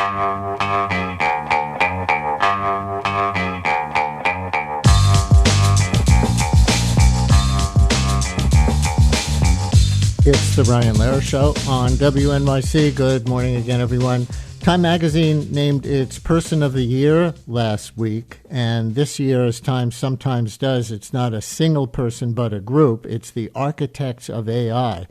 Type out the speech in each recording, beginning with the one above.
It's the Brian Lehrer Show on WNYC. Good morning again, everyone. Time Magazine named its Person of the Year last week, and this year, as Time sometimes does, it's not a single person but a group. It's the architects of AI.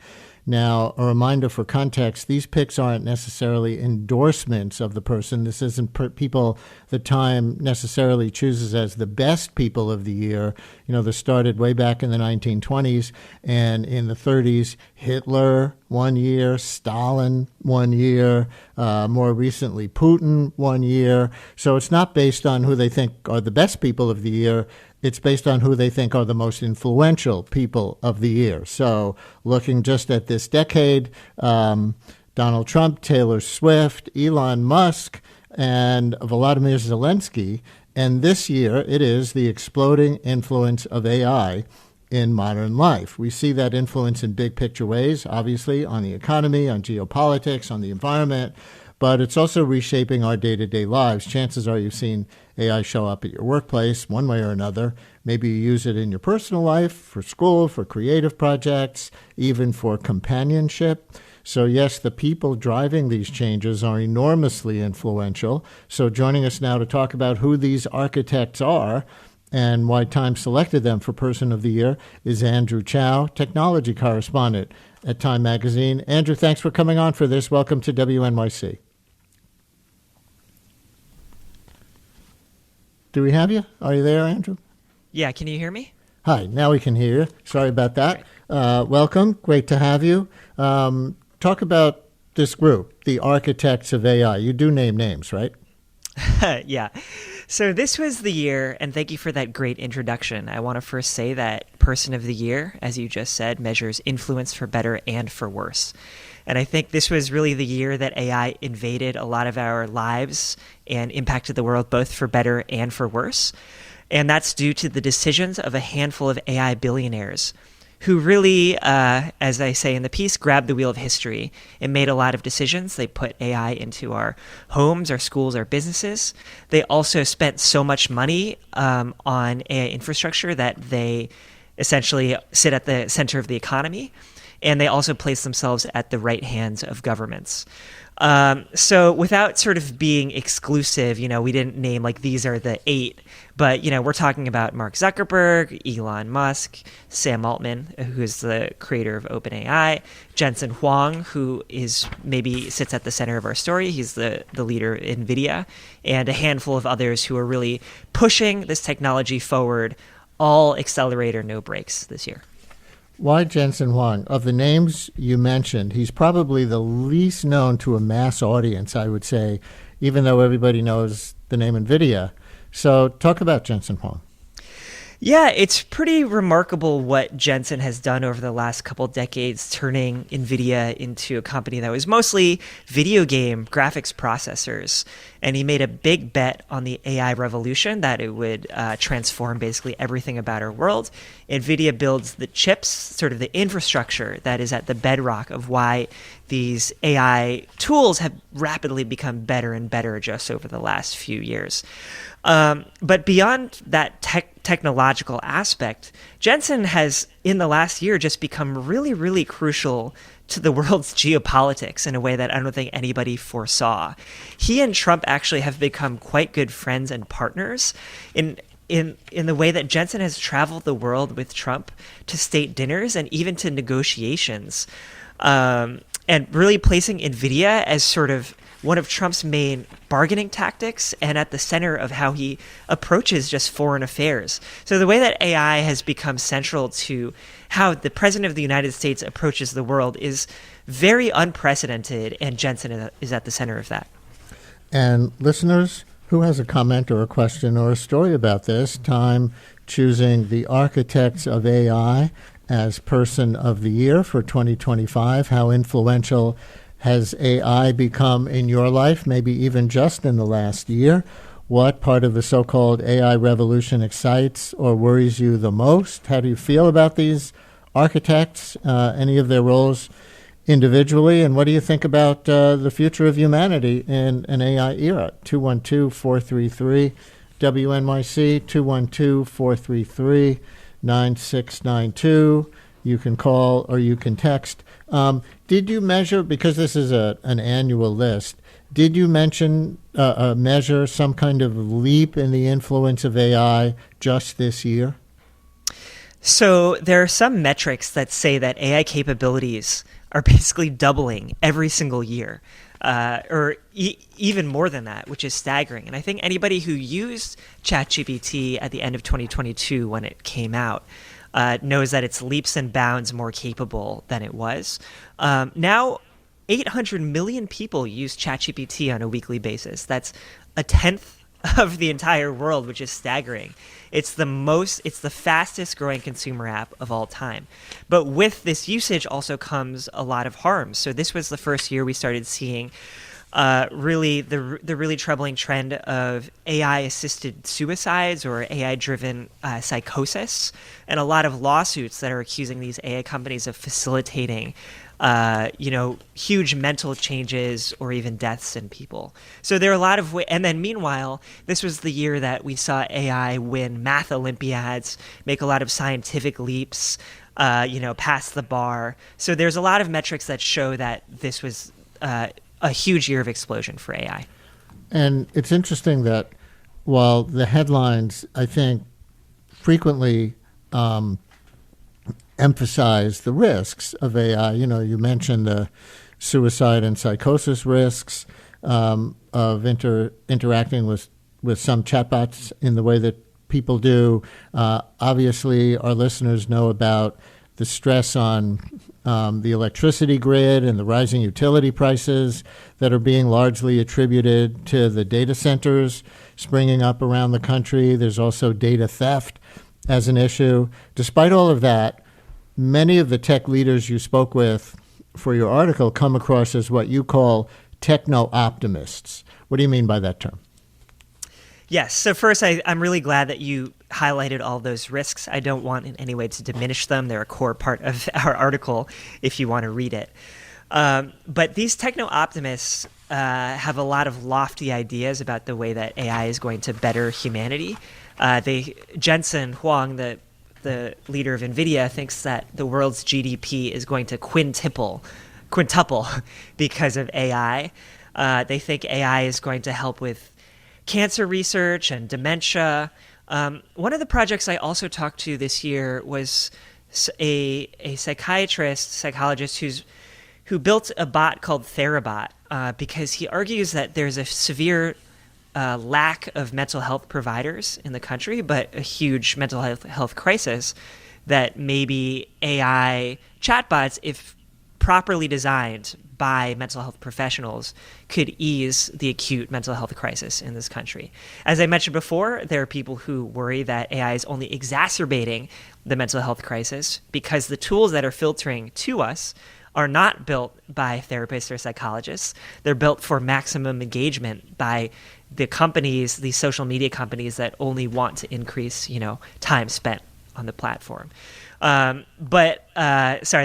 Now, a reminder for context, these picks aren't necessarily endorsements of the person. This isn't people the Time necessarily chooses as the best people of the year. You know, this started way back in the 1920s, and in the 30s, Hitler 1 year, Stalin 1 year, more recently Putin 1 year. So it's not based on who they think are the best people of the year. It's based on who they think are the most influential people of the year. So looking just at this decade, Donald Trump, Taylor Swift, Elon Musk, and Volodymyr Zelensky. And this year, it is the exploding influence of AI in modern life. We see that influence in big picture ways, obviously, on the economy, on geopolitics, on the environment, but it's also reshaping our day-to-day lives. Chances are you've seen AI show up at your workplace one way or another. Maybe you use it in your personal life, for school, for creative projects, even for companionship. So yes, the people driving these changes are enormously influential. So joining us now to talk about who these architects are and why Time selected them for Person of the Year is Andrew Chow, technology correspondent at Time Magazine. Andrew, thanks for coming on for this. Welcome to WNYC. Do we have you? Are you there, Andrew? Yeah, can you hear me? Hi, now we can hear you. Sorry about that. Welcome. Great to have you. Talk about this group, the architects of AI. You do name names, right? Yeah. So this was the year, and thank you for that great introduction. I want to first say that Person of the Year, as you just said, measures influence for better and for worse. And I think this was really the year that AI invaded a lot of our lives and impacted the world both for better and for worse. And that's due to the decisions of a handful of AI billionaires who really, as I say in the piece, grabbed the wheel of history and made a lot of decisions. They put AI into our homes, our schools, our businesses. They also spent so much money on AI infrastructure that they essentially sit at the center of the economy. And they also place themselves at the right hands of governments. So without sort of being exclusive, we didn't name like these are the 8, but, we're talking about Mark Zuckerberg, Elon Musk, Sam Altman, who's the creator of OpenAI, Jensen Huang, who maybe sits at the center of our story. He's the leader of NVIDIA, and a handful of others who are really pushing this technology forward, all accelerator, no brakes this year. Why Jensen Huang? Of the names you mentioned, he's probably the least known to a mass audience, I would say, even though everybody knows the name NVIDIA. So talk about Jensen Huang. Yeah, it's pretty remarkable what Jensen has done over the last couple decades, turning NVIDIA into a company that was mostly video game graphics processors. And he made a big bet on the AI revolution, that it would transform basically everything about our world. NVIDIA builds the chips, sort of the infrastructure that is at the bedrock of why these AI tools have rapidly become better and better just over the last few years. But beyond that technological aspect, Jensen has, in the last year, just become really, really crucial to the world's geopolitics in a way that I don't think anybody foresaw. He and Trump actually have become quite good friends and partners in the way that Jensen has traveled the world with Trump to state dinners and even to negotiations, and really placing NVIDIA as sort of one of Trump's main bargaining tactics and at the center of how he approaches just foreign affairs. So the way that AI has become central to how the president of the United States approaches the world is very unprecedented, and Jensen is at the center of that. And listeners, who has a comment or a question or a story about this? Time choosing the architects of AI as Person of the Year for 2025. How influential has AI become in your life, maybe even just in the last year? What part of the so-called AI revolution excites or worries you the most? How do you feel about these architects, any of their roles individually, and what do you think about the future of humanity in an AI era? 212-433 WNYC, 212-433-9692. You can call or you can text. Did you measure, because this is an annual list, did you measure some kind of leap in the influence of AI just this year? So there are some metrics that say that AI capabilities are basically doubling every single year, or even more than that, which is staggering. And I think anybody who used ChatGPT at the end of 2022 when it came out knows that it's leaps and bounds more capable than it was. Now, 800 million people use ChatGPT on a weekly basis. That's a tenth of the entire world, which is staggering. It's the fastest growing consumer app of all time. But with this usage also comes a lot of harm. So this was the first year we started seeing really the really troubling trend of AI-assisted suicides or AI-driven psychosis, and a lot of lawsuits that are accusing these AI companies of facilitating huge mental changes or even deaths in people. So there are a lot of and then meanwhile, this was the year that we saw AI win math Olympiads, make a lot of scientific leaps, pass the bar. So there's a lot of metrics that show that this was a huge year of explosion for AI. And it's interesting that while the headlines, I think, frequently emphasize the risks of AI. You mentioned the suicide and psychosis risks of interacting with some chatbots in the way that people do. Obviously, our listeners know about the stress on the electricity grid and the rising utility prices that are being largely attributed to the data centers springing up around the country. There's also data theft as an issue. Despite all of that, many of the tech leaders you spoke with for your article come across as what you call techno-optimists. What do you mean by that term? Yes. So first, I'm really glad that you highlighted all those risks. I don't want in any way to diminish them. They're a core part of our article if you want to read it. But these techno-optimists have a lot of lofty ideas about the way that AI is going to better humanity. Jensen Huang, the leader of NVIDIA, thinks that the world's GDP is going to quintuple because of AI. They think AI is going to help with cancer research and dementia. One of the projects I also talked to this year was a psychologist who built a bot called Therabot because he argues that there's a severe lack of mental health providers in the country, but a huge mental health crisis that maybe AI chatbots, if properly designed by mental health professionals, could ease the acute mental health crisis in this country. As I mentioned before, there are people who worry that AI is only exacerbating the mental health crisis because the tools that are filtering to us are not built by therapists or psychologists. They're built for maximum engagement by the companies, these social media companies that only want to increase, time spent on the platform. Sorry,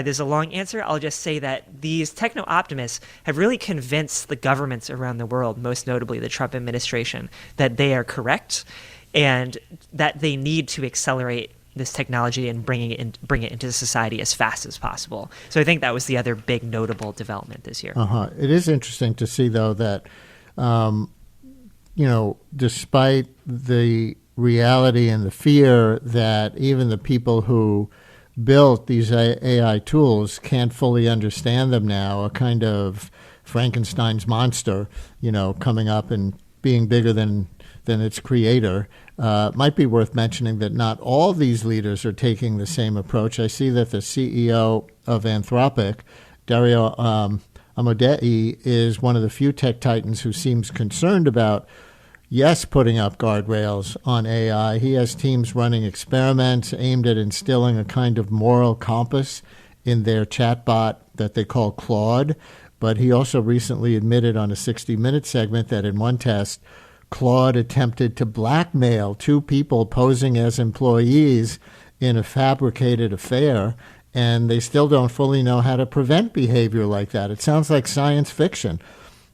there's a long answer. I'll just say that these techno-optimists have really convinced the governments around the world, most notably the Trump administration, that they are correct and that they need to accelerate this technology and bring it into society as fast as possible. So I think that was the other big notable development this year. It is interesting to see, though, that despite the reality and the fear that even the people who built these AI tools can't fully understand them now, a kind of Frankenstein's monster, coming up and being bigger than its creator. Might be worth mentioning that not all these leaders are taking the same approach. I see that the CEO of Anthropic, Dario Amodei, is one of the few tech titans who seems concerned about putting up guardrails on AI. He has teams running experiments aimed at instilling a kind of moral compass in their chatbot that they call Claude. But he also recently admitted on a 60 Minutes segment that in one test, Claude attempted to blackmail two people posing as employees in a fabricated affair. and they still don't fully know how to prevent behavior like that. It sounds like science fiction.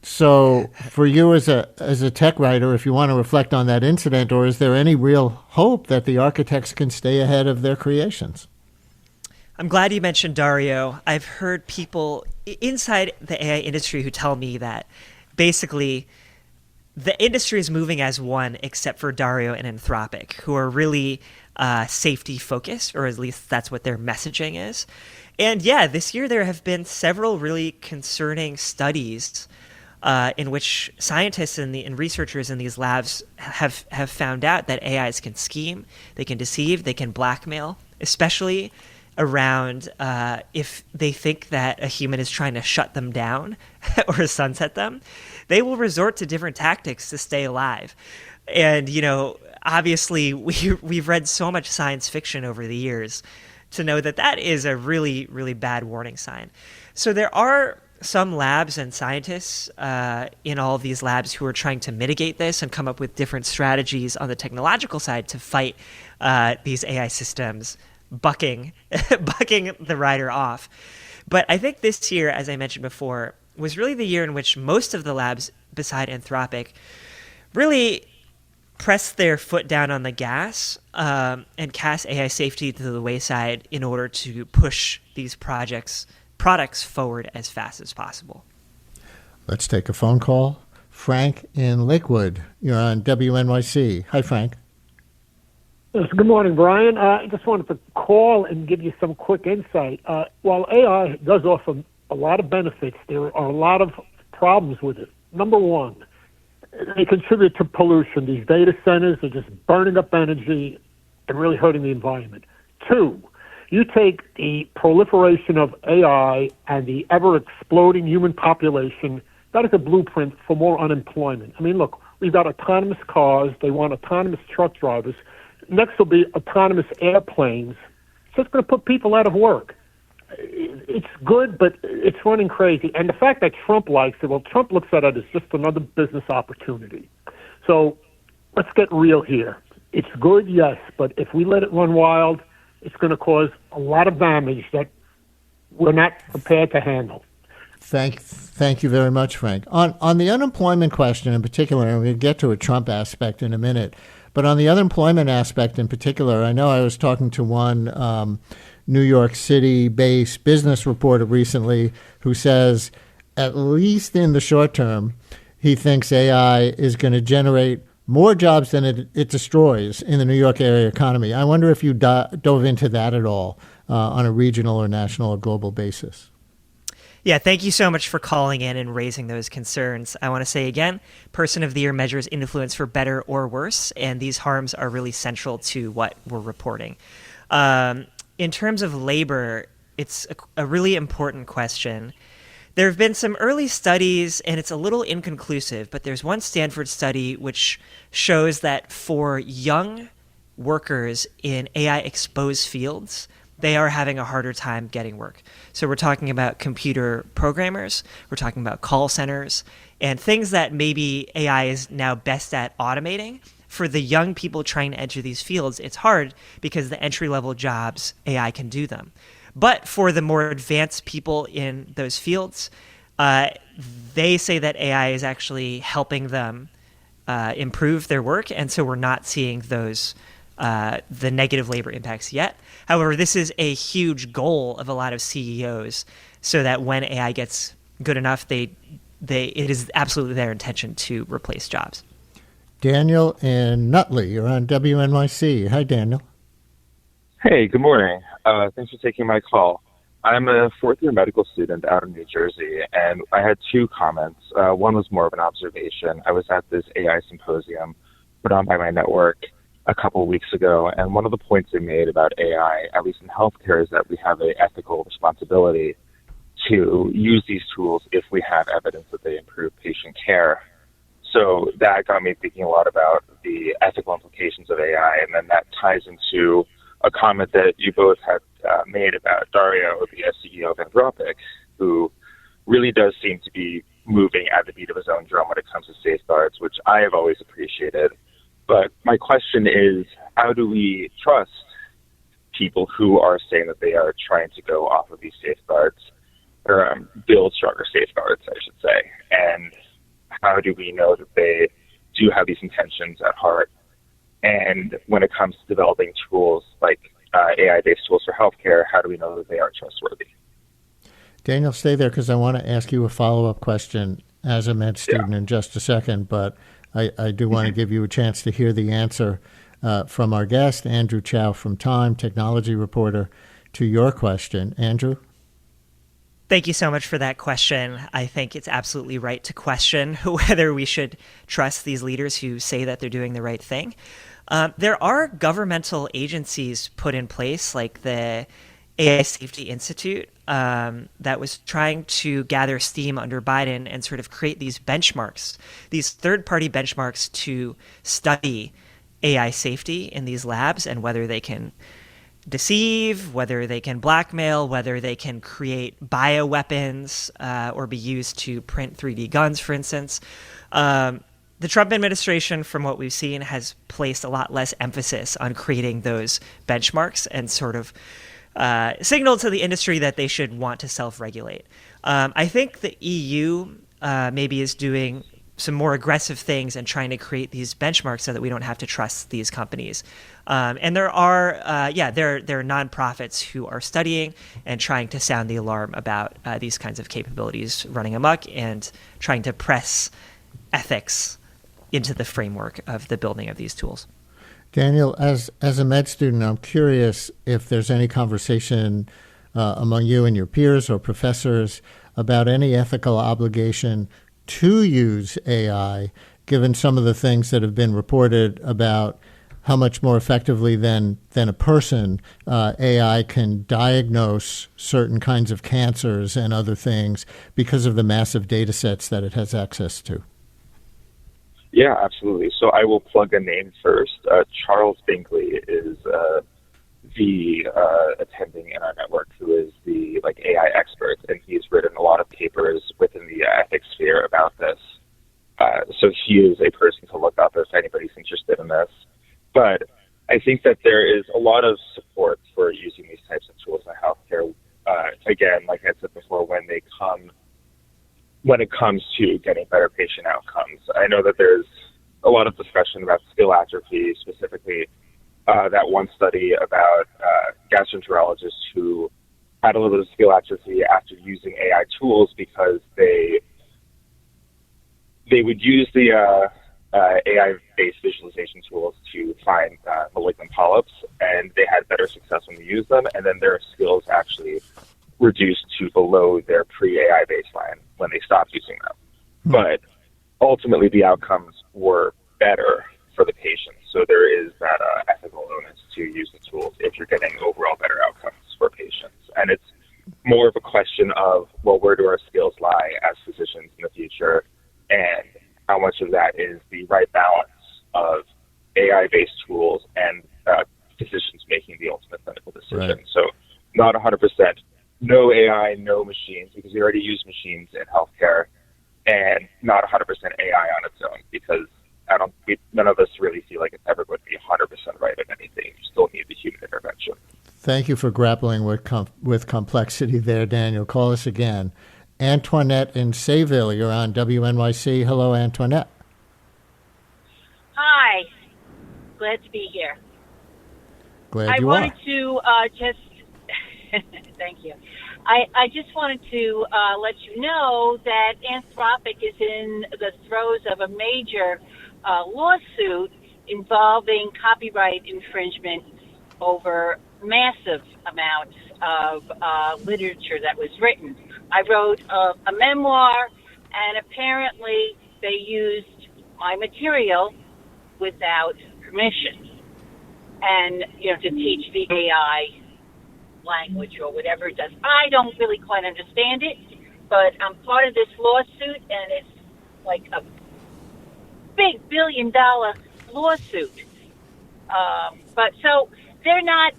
So for you as a tech writer, if you want to reflect on that incident, or is there any real hope that the architects can stay ahead of their creations? I'm glad you mentioned Dario. I've heard people inside the AI industry who tell me that basically the industry is moving as one except for Dario and Anthropic, who are really safety focused, or at least that's what their messaging is. And yeah, this year there have been several really concerning studies in which scientists and researchers in these labs have found out that AIs can scheme, they can deceive, they can blackmail, especially around if they think that a human is trying to shut them down or sunset them. They will resort to different tactics to stay alive. And, obviously we've read so much science fiction over the years to know that that is a really, really bad warning sign. So there are some labs and scientists in all of these labs who are trying to mitigate this and come up with different strategies on the technological side to fight these AI systems bucking the rider off. But I think this year, as I mentioned before, was really the year in which most of the labs beside Anthropic really pressed their foot down on the gas and cast AI safety to the wayside in order to push these products forward as fast as possible. Let's take a phone call. Frank in Lakewood, you're on WNYC. Hi, Frank. Yes, good morning, Brian. I just wanted to call and give you some quick insight. While AI does offer a lot of benefits, there are a lot of problems with it. Number one, they contribute to pollution. These data centers are just burning up energy and really hurting the environment. Two, you take the proliferation of AI and the ever-exploding human population, that is a blueprint for more unemployment. I mean, look, we've got autonomous cars. They want autonomous truck drivers. Next will be autonomous airplanes. So it's going to put people out of work. It's good, but it's running crazy. And the fact that Trump likes it, well, Trump looks at it as just another business opportunity. So let's get real here. It's good, yes, but if we let it run wild, it's going to cause a lot of damage that we're not prepared to handle. Thank you very much, Frank. On the unemployment question in particular, and we'll get to a Trump aspect in a minute, but on the unemployment aspect in particular, I know I was talking to one New York City-based business reporter recently who says, at least in the short term, he thinks AI is going to generate more jobs than it destroys in the New York area economy. I wonder if you dove into that at all on a regional or national or global basis. Yeah, thank you so much for calling in and raising those concerns. I want to say again, Person of the Year measures influence for better or worse, and these harms are really central to what we're reporting. In terms of labor, it's a really important question. There have been some early studies, and it's a little inconclusive, but there's one Stanford study which shows that for young workers in AI-exposed fields, they are having a harder time getting work. So we're talking about computer programmers, we're talking about call centers, and things that maybe AI is now best at automating. For the young people trying to enter these fields, it's hard because the entry-level jobs, AI can do them. But for the more advanced people in those fields, they say that AI is actually helping them improve their work, and so we're not seeing those the negative labor impacts yet. However, this is a huge goal of a lot of CEOs, so that when AI gets good enough, it is absolutely their intention to replace jobs. Daniel in Nutley, you're on WNYC. Hi, Daniel. Hey, good morning. Thanks for taking my call. I'm a fourth-year medical student out in New Jersey, and I had two comments. One was more of an observation. I was at this AI symposium put on by my network a couple of weeks ago, and one of the points they made about AI, at least in healthcare, is that we have an ethical responsibility to use these tools if we have evidence that they improve patient care. So that got me thinking a lot about the ethical implications of AI, and then that ties into a comment that you both had made about Dario, the CEO of Anthropic, who really does seem to be moving at the beat of his own drum when it comes to safeguards, which I have always appreciated. But my question is, how do we trust people who are saying that they are trying to go off of these safeguards, or build stronger safeguards, I should say. And how do we know that they do have these intentions at heart? And when it comes to developing tools like AI-based tools for healthcare, how do we know that they are trustworthy? Daniel, stay there because I want to ask you a follow-up question as a med student in just a second, but I do want to give you a chance to hear the answer from our guest, Andrew Chow from Time, technology reporter, to your question. Andrew? Thank you so much for that question. I think it's absolutely right to question whether we should trust these leaders who say that they're doing the right thing. There are governmental agencies put in place, like the AI Safety Institute, that was trying to gather steam under Biden and sort of create these benchmarks, these third-party benchmarks to study AI safety in these labs and whether they can deceive, whether they can blackmail, whether they can create bioweapons or be used to print 3D guns, for instance. The Trump administration, from what we've seen, has placed a lot less emphasis on creating those benchmarks and sort of signaled to the industry that they should want to self-regulate. I think the EU maybe is doing some more aggressive things and trying to create these benchmarks so that we don't have to trust these companies. And there are nonprofits who are studying and trying to sound the alarm about these kinds of capabilities running amok and trying to press ethics into the framework of the building of these tools. Daniel, as a med student, I'm curious if there's any conversation among you and your peers or professors about any ethical obligation to use AI, given some of the things that have been reported about how much more effectively than a person AI can diagnose certain kinds of cancers and other things because of the massive data sets that it has access to. Yeah, absolutely. So I will plug a name first. Charles Binkley is the attending in our network who is the AI expert, and he's written a lot of papers within the ethics sphere about this. So he is a person to look up if anybody's interested in this. But I think that there is a lot of support for using these types of tools in healthcare. Again, like I said before, when it comes to getting better patient outcomes. I know that there's a lot of discussion about skill atrophy, specifically that one study about gastroenterologists who had a little bit of skill atrophy after using AI tools because they would use the AI-based visualization tools to find malignant polyps, and they had better success when they used them, and then their skills actually reduced to below their pre-AI baseline when they stopped using them. But ultimately, the outcomes were better for the patient. So there is that ethical onus to use the tools if you're getting overall better outcomes for patients. And it's more of a question of, well, where do our skills lie as physicians in the future, and how much of that is the right balance of AI-based tools and physicians making the ultimate clinical decision. Right. So not 100%. No AI, no machines, because we already use machines in healthcare, and not 100% AI on its own, because none of us really feel like it's ever going to be 100% right at anything. You still need the human intervention. Thank you for grappling with complexity there, Daniel. Call us again. Antoinette in Sayville, you're on WNYC. Hello, Antoinette. Hi. Glad to be here. Glad you I wanted are. to just thank you. I just wanted to let you know that Anthropic is in the throes of a major lawsuit involving copyright infringement over massive amounts of literature that was written. I wrote a memoir, and apparently they used my material without permission, and to teach the AI language or whatever it does. I don't really quite understand it, but I'm part of this lawsuit, and it's like a big billion-dollar lawsuit. But so they're not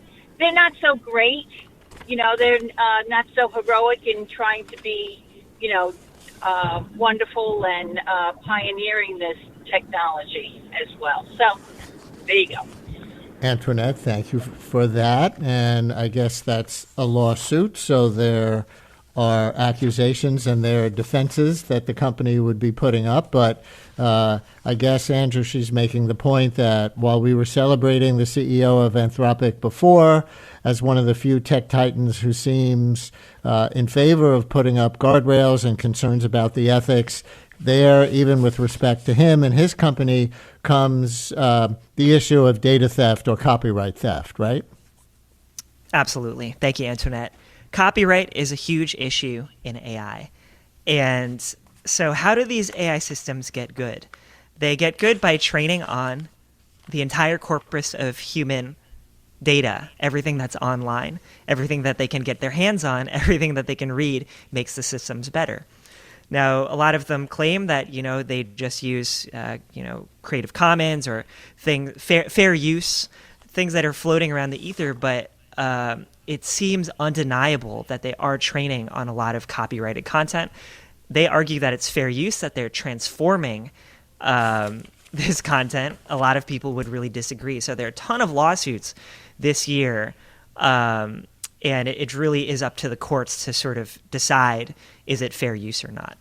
so great, they're not so heroic in trying to be, wonderful and pioneering this technology as well. So there you go. Antoinette, thank you for that. And I guess that's a lawsuit, so there are accusations and there are defenses that the company would be putting up. But I guess, Andrew, she's making the point that while we were celebrating the CEO of Anthropic before as one of the few tech titans who seems in favor of putting up guardrails and concerns about the ethics, there, even with respect to him and his company, comes the issue of data theft or copyright theft, right? Absolutely. Thank you, Antoinette. Copyright is a huge issue in AI. And so how do these AI systems get good? They get good by training on the entire corpus of human data, everything that's online, everything that they can get their hands on, everything that they can read makes the systems better. Now, a lot of them claim that, they just use, Creative Commons or fair use, things that are floating around the ether, but it seems undeniable that they are training on a lot of copyrighted content. They argue that it's fair use, that they're transforming this content. A lot of people would really disagree. So there are a ton of lawsuits this year, and it really is up to the courts to sort of decide, is it fair use or not?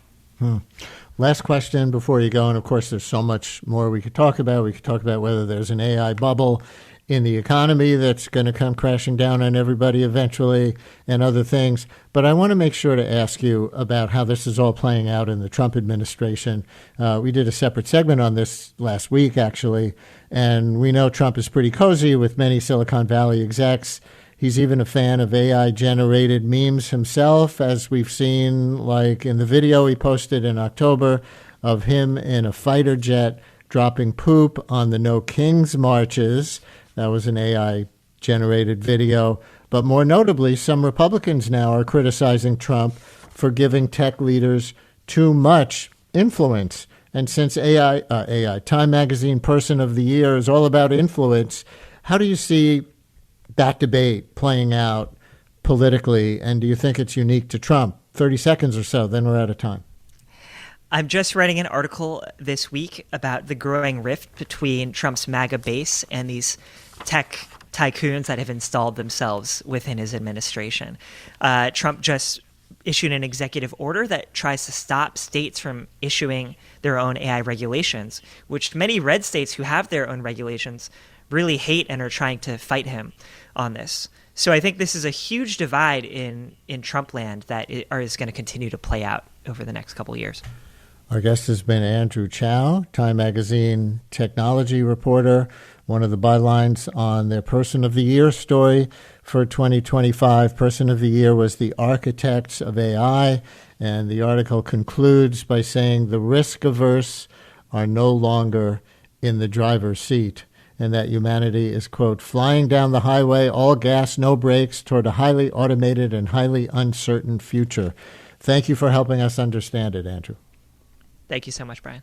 Last question before you go, and of course there's so much more we could talk about. We could talk about whether there's an AI bubble in the economy that's going to come crashing down on everybody eventually and other things. But I want to make sure to ask you about how this is all playing out in the Trump administration. We did a separate segment on this last week, actually, and we know Trump is pretty cozy with many Silicon Valley execs. He's even a fan of AI-generated memes himself, as we've seen, like in the video he posted in October of him in a fighter jet dropping poop on the No Kings marches. That was an AI-generated video. But more notably, some Republicans now are criticizing Trump for giving tech leaders too much influence. And since Time Magazine Person of the Year is all about influence, how do you see that debate playing out politically? And do you think it's unique to Trump? 30 seconds or so, then we're out of time. I'm just writing an article this week about the growing rift between Trump's MAGA base and these tech tycoons that have installed themselves within his administration. Trump just issued an executive order that tries to stop states from issuing their own AI regulations, which many red states who have their own regulations really hate and are trying to fight him on this. So I think this is a huge divide in Trump land that is going to continue to play out over the next couple of years. Our guest has been Andrew Chow, Time Magazine technology reporter, one of the bylines on their Person of the Year story for 2025. Person of the Year was the architects of AI, and the article concludes by saying the risk-averse are no longer in the driver's seat, and that humanity is, quote, flying down the highway, all gas, no brakes, toward a highly automated and highly uncertain future. Thank you for helping us understand it, Andrew. Thank you so much, Brian.